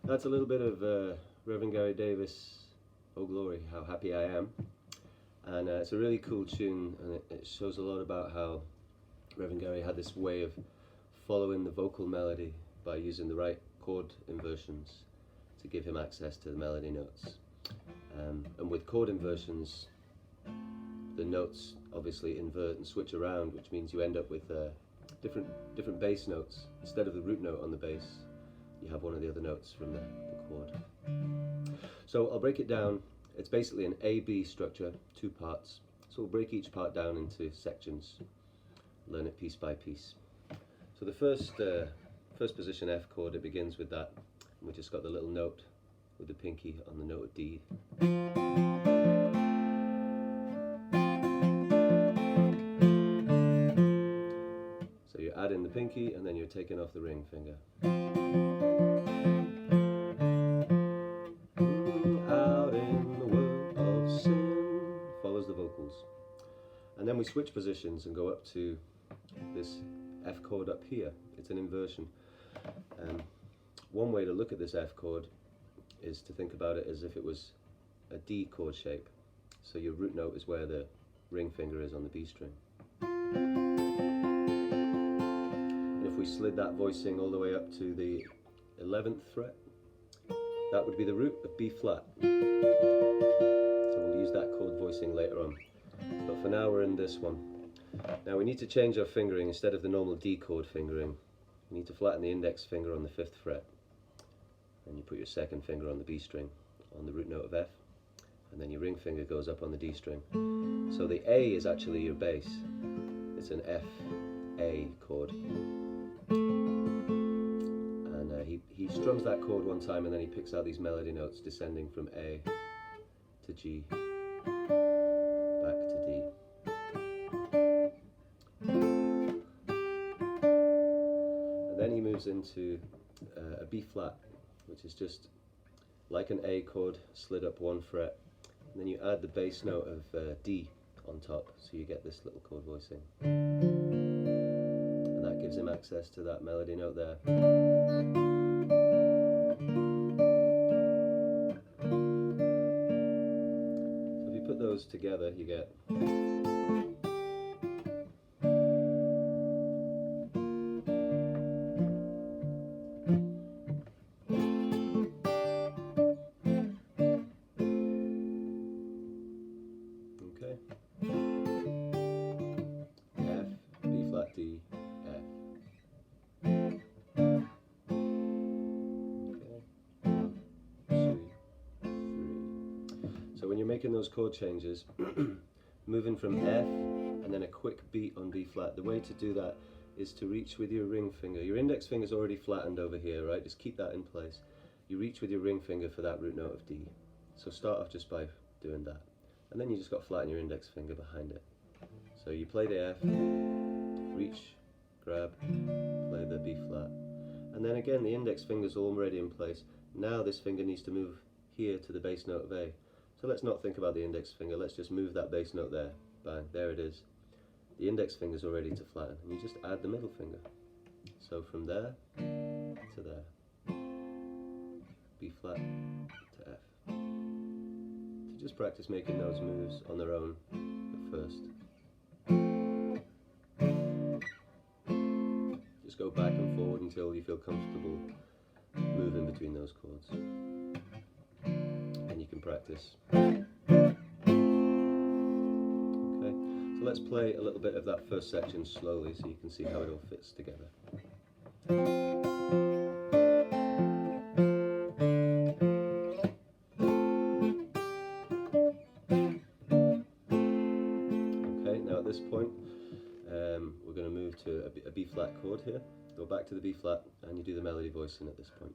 That's a little bit of Reverend Gary Davis, Oh Glory, How Happy I Am. And it's a really cool tune, and it shows a lot about how Reverend Gary had this way of following the vocal melody by using the right chord inversions to give him access to the melody notes. And with chord inversions, the notes obviously invert and switch around, which means you end up with different bass notes. Instead of the root note on the bass, you have one of the other notes from the chord. So I'll break it down. It's basically an A-B structure, 2 parts. So we'll break each part down into sections, learn it piece by piece. So the first position F chord, it begins with that. We just got the little note with the pinky on the note of D. So you're adding the pinky and then you're taking off the ring finger. Out in the world of sin, follows the vocals. And then we switch positions and go up to this F chord up here. It's an inversion. One way to look at this F chord is to think about it as if it was a D chord shape. So your root note is where the ring finger is on the B string. And if we slid that voicing all the way up to the 11th fret, that would be the root of B flat. So we'll use that chord voicing later on. But for now we're in this one. Now we need to change our fingering. Instead of the normal D chord fingering, you need to flatten the index finger on the 5th fret. And you put your second finger on the B string, on the root note of F. And then your ring finger goes up on the D string. So the A is actually your bass. It's an F, A chord. And he strums that chord one time and then he picks out these melody notes descending from A to G, back to D. And then he moves into a B flat, which is just like an A chord slid up 1 fret, and then you add the bass note of D on top, so you get this little chord voicing, and that gives him access to that melody note there. So if you put those together, you get D, F. Okay. 1, 2, 3. So when you're making those chord changes, moving from F and then a quick beat on B flat, the way to do that is to reach with your ring finger. Your index finger is already flattened over here, right? Just keep that in place. You reach with your ring finger for that root note of D. So start off just by doing that. And then you just got to flatten your index finger behind it. So you play the F, reach, grab, play the B flat. And then again the index finger's already in place. Now this finger needs to move here to the bass note of A. So let's not think about the index finger, let's just move that bass note there. Bang, there it is. The index finger's all ready to flatten, and you just add the middle finger. So from there to there. B flat to F. So just practice making those moves on their own at first. Just go back and forward until you feel comfortable moving between those chords. And you can practice. Okay, so let's play a little bit of that first section slowly so you can see how it all fits together. Okay, now at this point we're going to move to a B flat chord here. Go back to the B flat and you do the melody voicing at this point.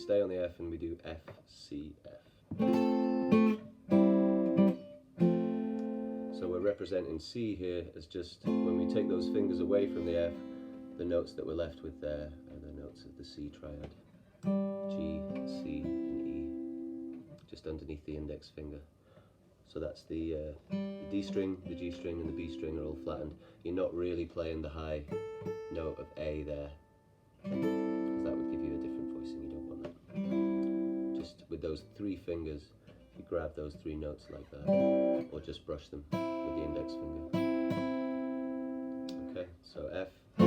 stay on the F and we do F, C, F. So we're representing C here as just, when we take those fingers away from the F, the notes that we're left with there are the notes of the C triad. G, C, and E, just underneath the index finger. So that's the D string, the G string, and the B string are all flattened. You're not really playing the high note of A there, because that would give you a different voicing. You don't want that. Just with those three fingers, you grab those three notes like that, or just brush them with the index finger. Okay, so F, C,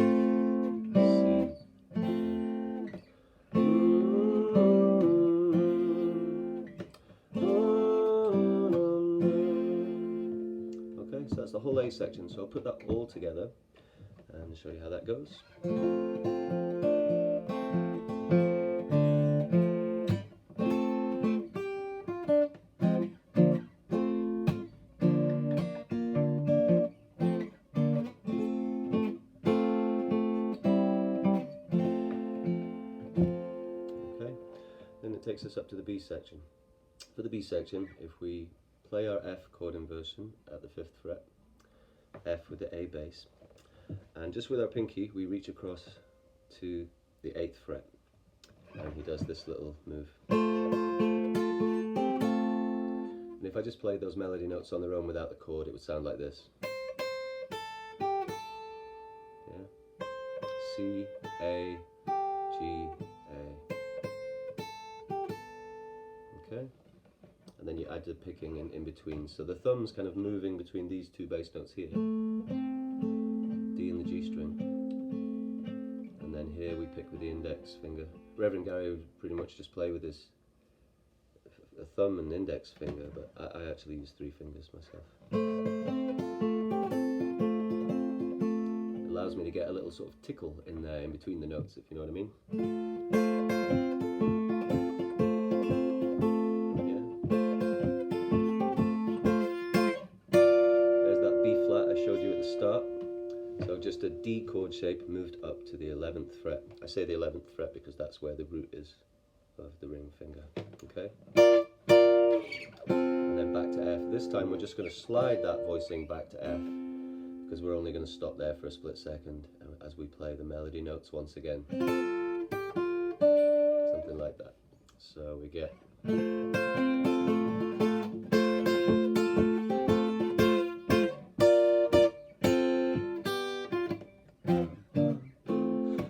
okay, so that's the whole A section. So I'll put that all together and show you how that goes. Takes us up to the B section. For the B section, if we play our F chord inversion at the 5th fret, F with the A bass, and just with our pinky we reach across to the 8th fret, and he does this little move. And if I just played those melody notes on their own without the chord, it would sound like this. Yeah. C, A, G, A. Okay, and then you add the picking in between. So the thumb's kind of moving between these two bass notes here, D and the G string, and then here we pick with the index finger. Reverend Gary would pretty much just play with his thumb and index finger, but I actually use 3 fingers myself. It allows me to get a little sort of tickle in there in between the notes, if you know what I mean. So just a D chord shape moved up to the 11th fret. I say the 11th fret because that's where the root is of the ring finger. Okay? And then back to F. This time we're just going to slide that voicing back to F, because we're only going to stop there for a split second as we play the melody notes once again. Something like that. So we get...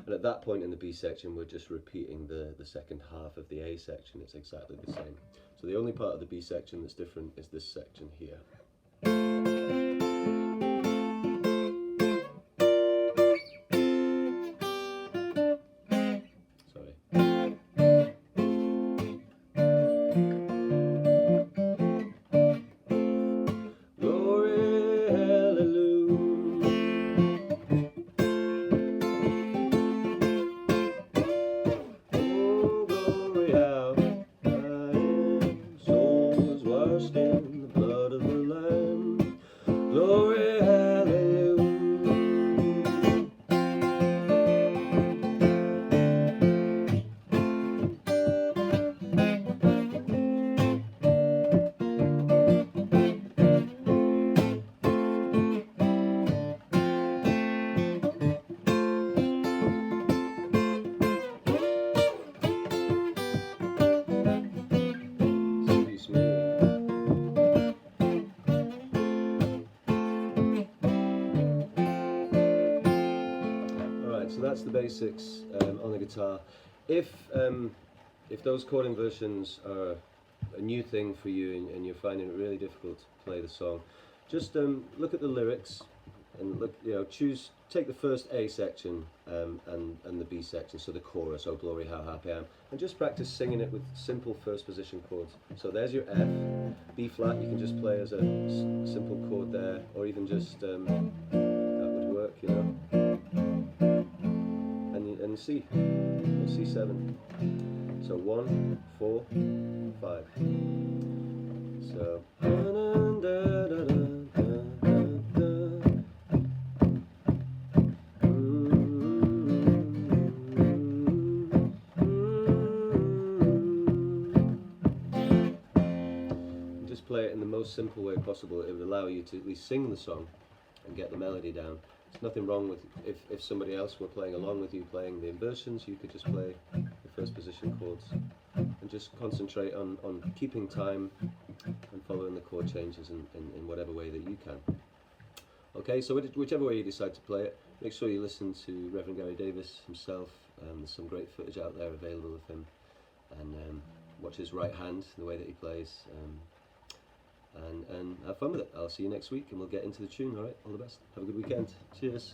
At that point in the B section, we're just repeating the second half of the A section. It's exactly the same. So the only part of the B section that's different is this section here. Sorry. Glory, hallelujah. In the blood of the Lamb, glory, hallelujah. So that's the basics on the guitar. If those chord inversions are a new thing for you and you're finding it really difficult to play the song, just look at the lyrics and look, take the first A section and the B section, so the chorus, "Oh glory, how happy I am," and just practice singing it with simple first position chords. So there's your F, B flat. You can just play as a simple chord there, or even just that would work, And C, or C7. So 1, 4, 5. So. just play it in the most simple way possible, it would allow you to at least sing the song and get the melody down. There's nothing wrong with if somebody else were playing along with you playing the inversions, you could just play the first position chords and just concentrate on keeping time and following the chord changes in whatever way that you can. Okay, so whichever way you decide to play it, make sure you listen to Reverend Gary Davis himself. There's some great footage out there available of him, and watch his right hand, the way that he plays, and have fun with it. I'll see you next week and we'll get into the tune. Alright, all the best. Have a good weekend. Cheers.